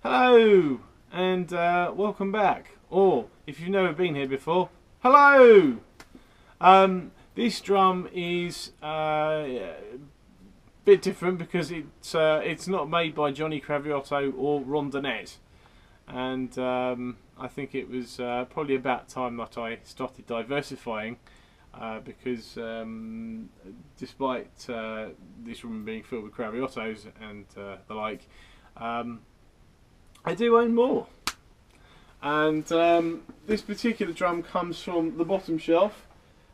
Hello and welcome back, or if you've never been here before, hello. This drum is a bit different because it's not made by Johnny Craviotto or Ron Donette, and I think it was probably about time that I started diversifying, because despite this room being filled with Craviottos and the like, I do own more. And this particular drum comes from the bottom shelf.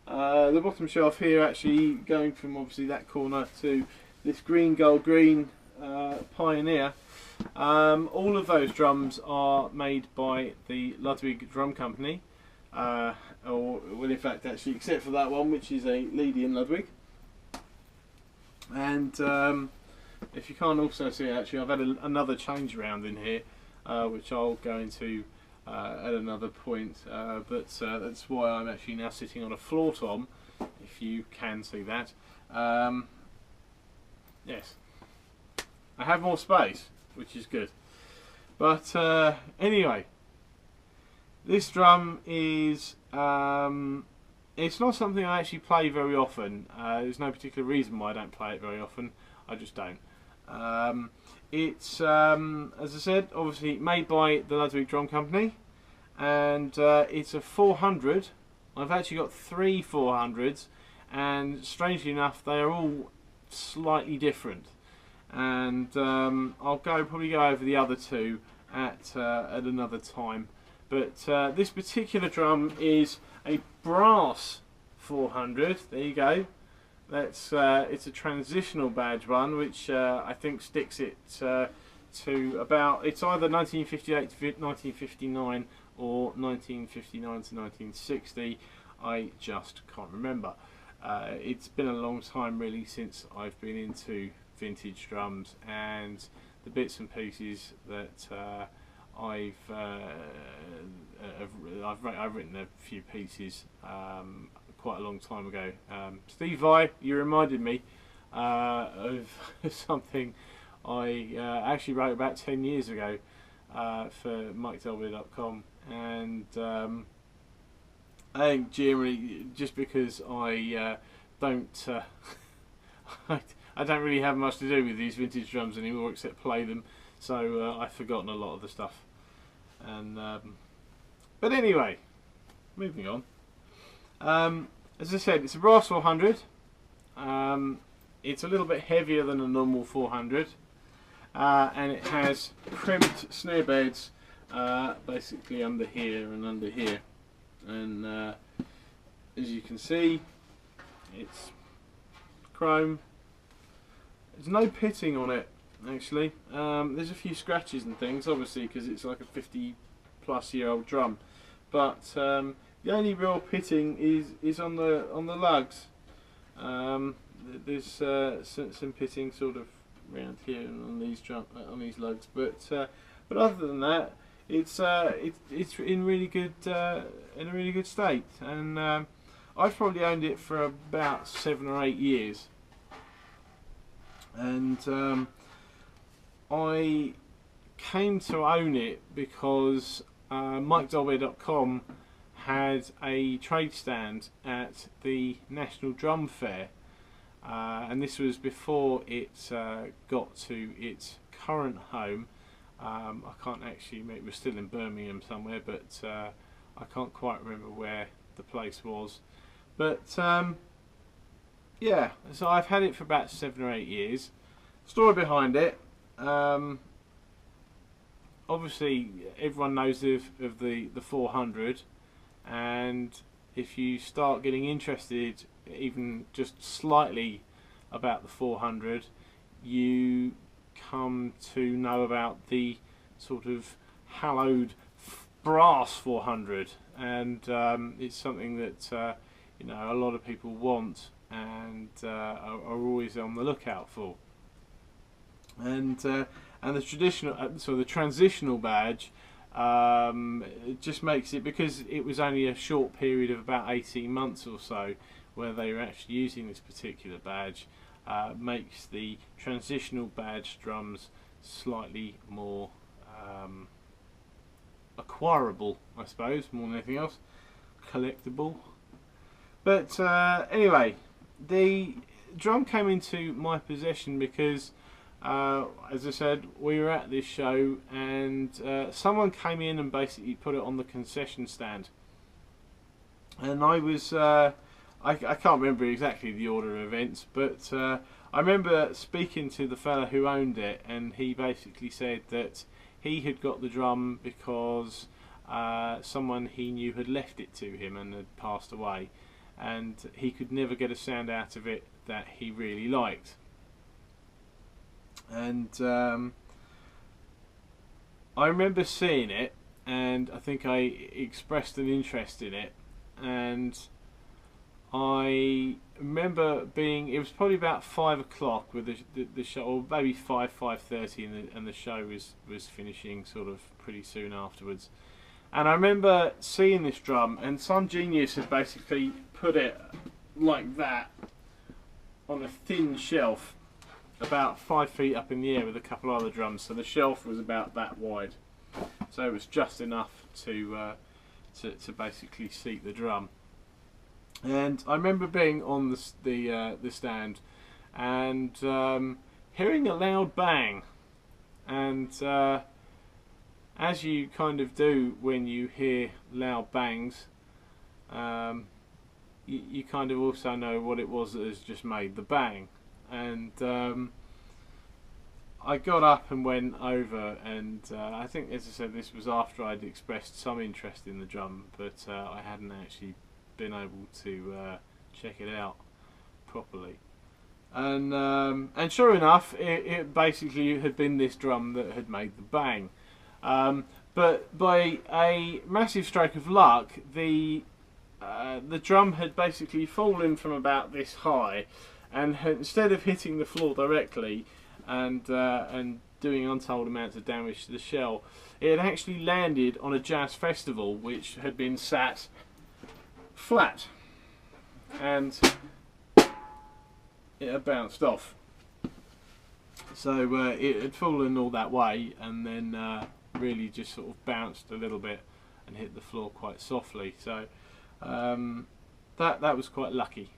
The bottom shelf here actually going from obviously that corner to this green gold green Pioneer. All of those drums are made by the Ludwig Drum Company, or well, in fact actually except for that one, which is a Ledian Ludwig. And if you can't also see, actually I've had another change around in here, which I'll go into at another point, but that's why I'm actually now sitting on a floor tom, if you can see that. Yes, I have more space, which is good. But anyway, this drum is it's not something I actually play very often. There's no particular reason why I don't play it very often, I just don't. It's as I said, obviously made by the Ludwig Drum Company, and it's a 400. I've actually got 3 400s, and strangely enough they are all slightly different, and I'll probably go over the other two at another time. But this particular drum is a brass 400. There you go. That's it's a transitional badge one, which I think sticks it to about, it's either 1958 to 1959 or 1959 to 1960. I just can't remember. It's been a long time really since I've been into vintage drums, and the bits and pieces that I've written a few pieces quite a long time ago. Steve Vai, you reminded me of something I actually wrote about 10 years ago for MikeDelby.com, and I think generally just because I don't I don't really have much to do with these vintage drums anymore except play them, so I've forgotten a lot of the stuff. And but anyway, moving on. As I said, it's a brass 400. It's a little bit heavier than a normal 400, and it has crimped snare beds basically under here and under here. And as you can see, it's chrome. There's no pitting on it actually. There's a few scratches and things, obviously, because it's like a 50-plus-year-old drum. But the only real pitting is on the lugs. There's some pitting sort of around here and on these lugs, but other than that, it's in really good in a really good state. And I've probably owned it for about 7 or 8 years, and I came to own it because MikeDelby.com had a trade stand at the National Drum Fair, and this was before it got to its current home. I can't actually, it was still in Birmingham somewhere, but I can't quite remember where the place was. But yeah, so I've had it for about 7 or 8 years. Story behind it, obviously everyone knows of the 400, and if you start getting interested even just slightly about the 400, you come to know about the sort of hallowed brass 400, and it's something that you know, a lot of people want and are always on the lookout for. And the traditional, so the transitional badge, it just makes it, because it was only a short period of about 18 months or so where they were actually using this particular badge, makes the transitional badge drums slightly more acquirable, I suppose, more than anything else, collectible. But anyway, the drum came into my possession because, as I said, we were at this show and someone came in and basically put it on the concession stand. And I was, I can't remember exactly the order of events, but I remember speaking to the fella who owned it, and he basically said that he had got the drum because someone he knew had left it to him and had passed away, and he could never get a sound out of it that he really liked. And I remember seeing it, and I think I expressed an interest in it, and I remember it was probably about 5 o'clock with the show, or maybe 5:30, and the show was finishing sort of pretty soon afterwards. And I remember seeing this drum, and some genius had basically put it like that on a thin shelf about 5 feet up in the air with a couple of other drums, so the shelf was about that wide, so it was just enough to basically seat the drum. And I remember being on the stand and hearing a loud bang, and as you kind of do when you hear loud bangs, you kind of also know what it was that has just made the bang. And I got up and went over, and I think, as I said, this was after I'd expressed some interest in the drum, but I hadn't actually been able to check it out properly. And sure enough, it basically had been this drum that had made the bang. But by a massive stroke of luck, the drum had basically fallen from about this high, and instead of hitting the floor directly and doing untold amounts of damage to the shell, it had actually landed on a jazz festival which had been sat flat, and it had bounced off. So it had fallen all that way, and then really just sort of bounced a little bit and hit the floor quite softly. So that was quite lucky,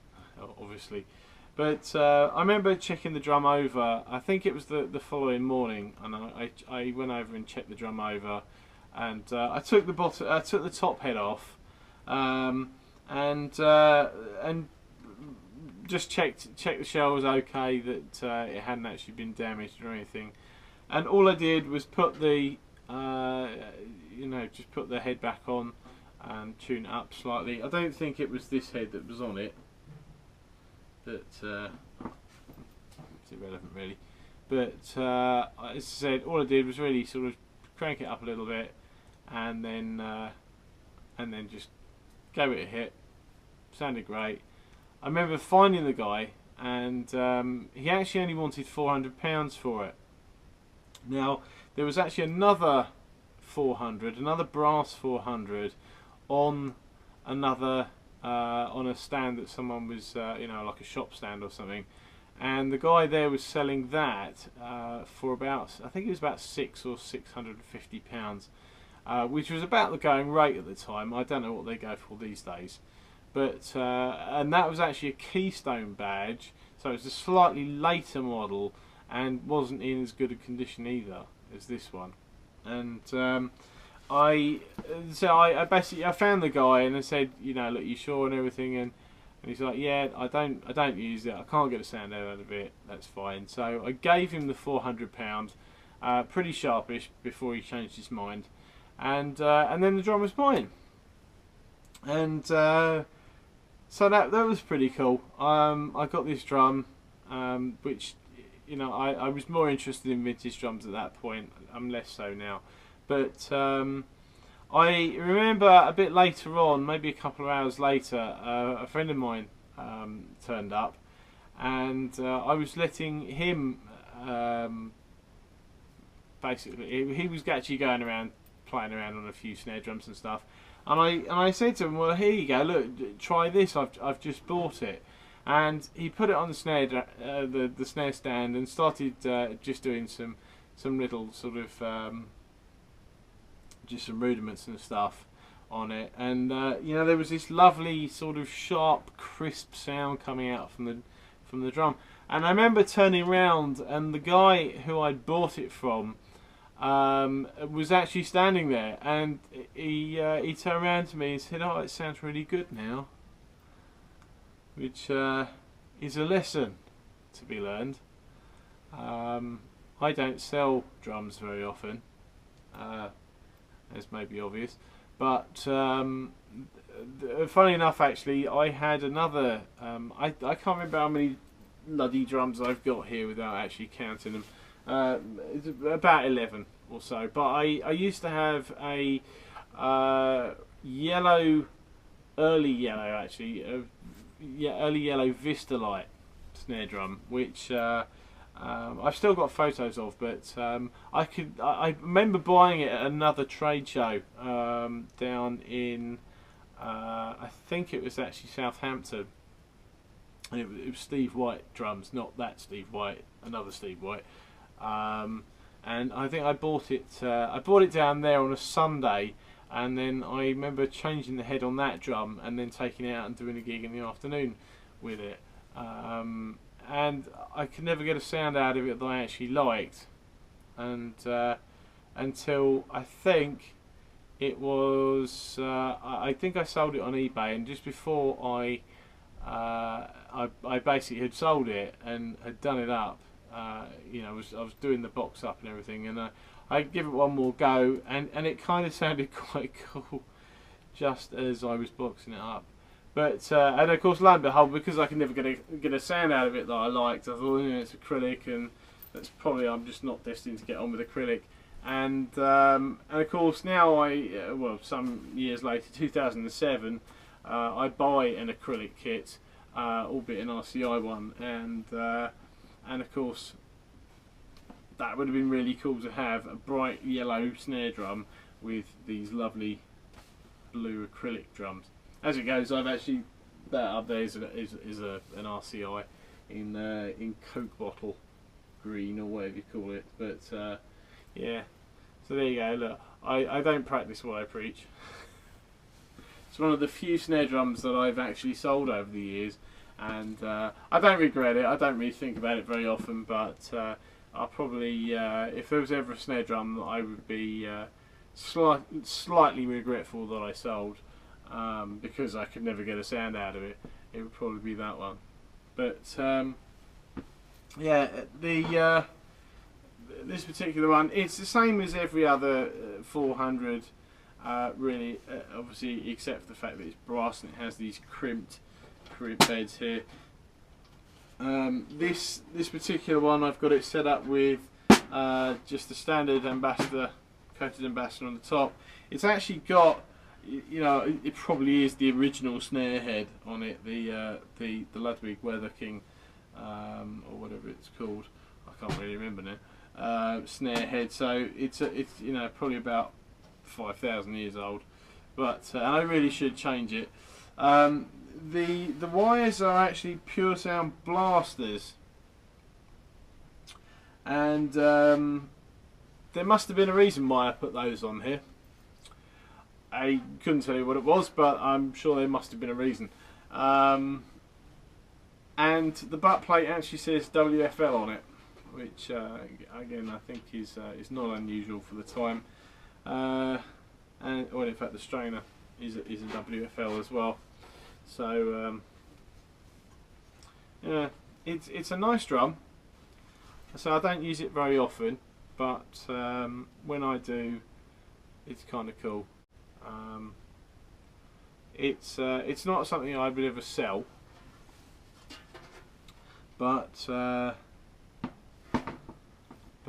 obviously. But I remember checking the drum over. I think it was the following morning, and I went over and checked the drum over, and I took the top head off, and just checked the shell was okay, that it hadn't actually been damaged or anything. And all I did was put the just put the head back on and tune it up slightly. I don't think it was this head that was on it, but it's irrelevant really. But as I said, all I did was really sort of crank it up a little bit, and then just gave it a hit. Sounded great. I remember finding the guy, and he actually only wanted £400 for it. Now there was actually another 400, another brass 400, on another on a stand that someone was, like a shop stand or something, and the guy there was selling that for about, I think it was about £600 or £650, which was about the going rate at the time. I don't know what they go for these days, but and that was actually a Keystone badge, so it was a slightly later model and wasn't in as good a condition either as this one. And I basically found the guy and I said, look, you sure and everything, and he's like, yeah, I don't use it, I can't get a sound out of it, that's fine. So I gave him the £400, pretty sharpish, before he changed his mind, and then the drum was mine. And so that was pretty cool. I got this drum, which I was more interested in vintage drums at that point. I'm less so now. But I remember a bit later on, maybe a couple of hours later, a friend of mine turned up, and I was letting him, basically, he was actually going around playing around on a few snare drums and stuff, and I said to him, well, here you go, look, try this, I've just bought it. And he put it on the snare the snare stand and started just doing some little sort of just some rudiments and stuff on it, and you know, there was this lovely sort of sharp, crisp sound coming out from the drum. And I remember turning around, and the guy who I'd bought it from was actually standing there, and he turned around to me and said, "Oh, it sounds really good now," which is a lesson to be learned. I don't sell drums very often, as may be obvious, but funny enough, actually, I had another. I can't remember how many bloody drums I've got here without actually counting them. It's about 11 or so. But I used to have a yellow, early yellow actually, early yellow Vistalite snare drum, which I've still got photos of, but I remember buying it at another trade show down in I think it was actually Southampton, and it was Steve White drums, not that Steve White, another Steve White, and I think I bought it down there on a Sunday, and then I remember changing the head on that drum and then taking it out and doing a gig in the afternoon with it. And I could never get a sound out of it that I actually liked, and until I think it was I think I sold it on eBay, and just before I basically had sold it and had done it up, you know, I was doing the box up and everything, and I give it one more go, and it kind of sounded quite cool just as I was boxing it up. But and of course, lo and behold, because I could never get a sound out of it that I liked, I thought, you know, it's acrylic, and that's probably, I'm just not destined to get on with acrylic. And of course, now well, some years later, 2007, I buy an acrylic kit, albeit an RCI one, and of course, that would have been really cool to have a bright yellow snare drum with these lovely blue acrylic drums. As it goes, I've actually, that up there is an RCI in Coke bottle green, or whatever you call it. But yeah, so there you go. Look, I don't practice what I preach. It's one of the few snare drums that I've actually sold over the years, and I don't regret it. I don't really think about it very often, but I'll probably, if there was ever a snare drum that I would be slightly regretful that I sold, because I could never get a sound out of it, it would probably be that one. But yeah, this particular one, it's the same as every other 400, really, obviously, except for the fact that it's brass and it has these crimped beds here. This particular one, I've got it set up with just the standard ambassador, coated ambassador on the top. It's actually got, you know, it probably is the original snare head on it, the Ludwig Weather King, or whatever it's called. I can't really remember now. Snare head. So it's you know, probably about 5,000 years old. But and I really should change it. The wires are actually Pure Sound blasters, and there must have been a reason why I put those on here. I couldn't tell you what it was, but I'm sure there must have been a reason. And the butt plate actually says WFL on it, which again I think is not unusual for the time. And well, in fact, the strainer is a WFL as well. So yeah, it's a nice drum. So I don't use it very often, but when I do, it's kind of cool. It's not something I would ever sell, but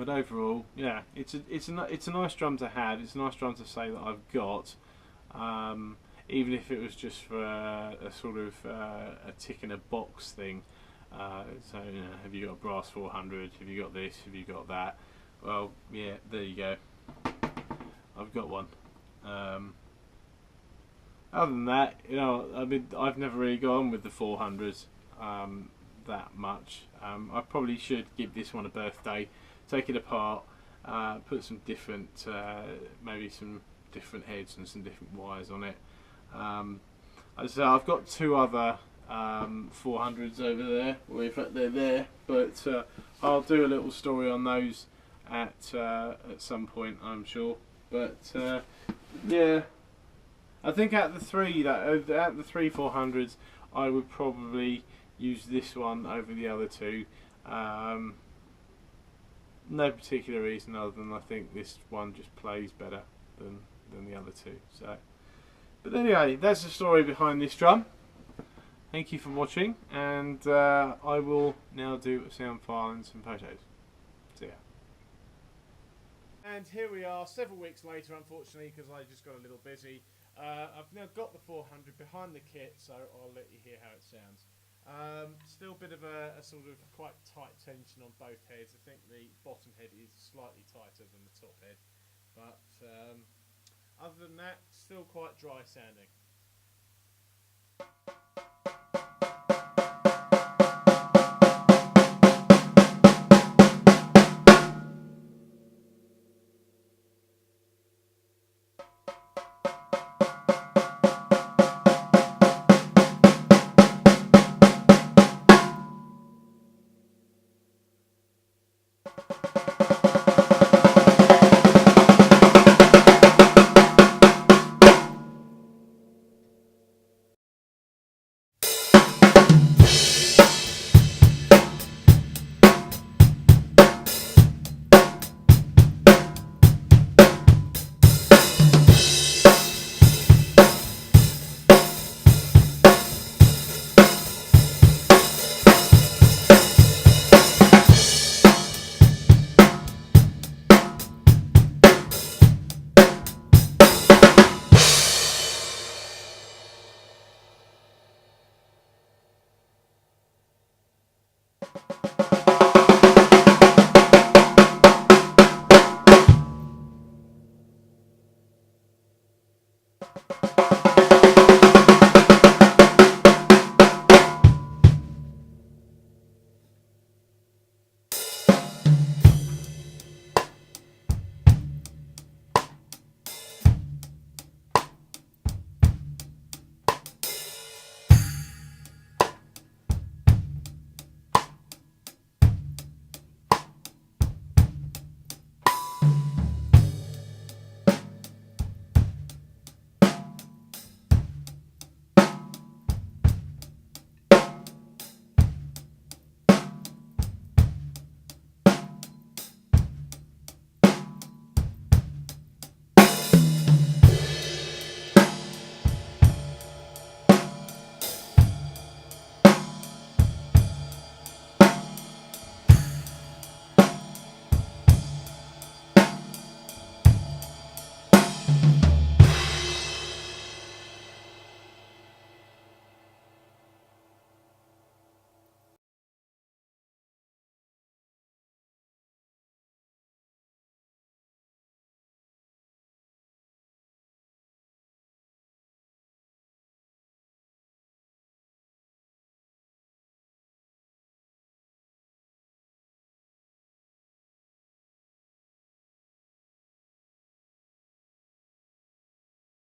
overall, yeah, it's a nice drum to have. It's a nice drum to say that I've got, even if it was just for a sort of a tick in a box thing. So, you know, have you got a brass 400? Have you got this? Have you got that? Well, yeah, there you go. I've got one. Other than that, you know, I mean, I've never really gone with the 400s that much. I probably should give this one a birthday, take it apart, put some different, maybe some different heads and some different wires on it. As I say, I've got two other 400s over there. Well, in fact, they're there, but I'll do a little story on those at some point, I'm sure. But yeah, I think at the three 400s, I would probably use this one over the other two. No particular reason other than I think this one just plays better than the other two. So, but anyway, that's the story behind this drum. Thank you for watching, and I will now do a sound file and some photos. See ya. And here we are, several weeks later, unfortunately, because I just got a little busy. I've now got the 400 behind the kit, so I'll let you hear how it sounds. Still a bit of a sort of quite tight tension on both heads. I think the bottom head is slightly tighter than the top head, but other than that, still quite dry sounding.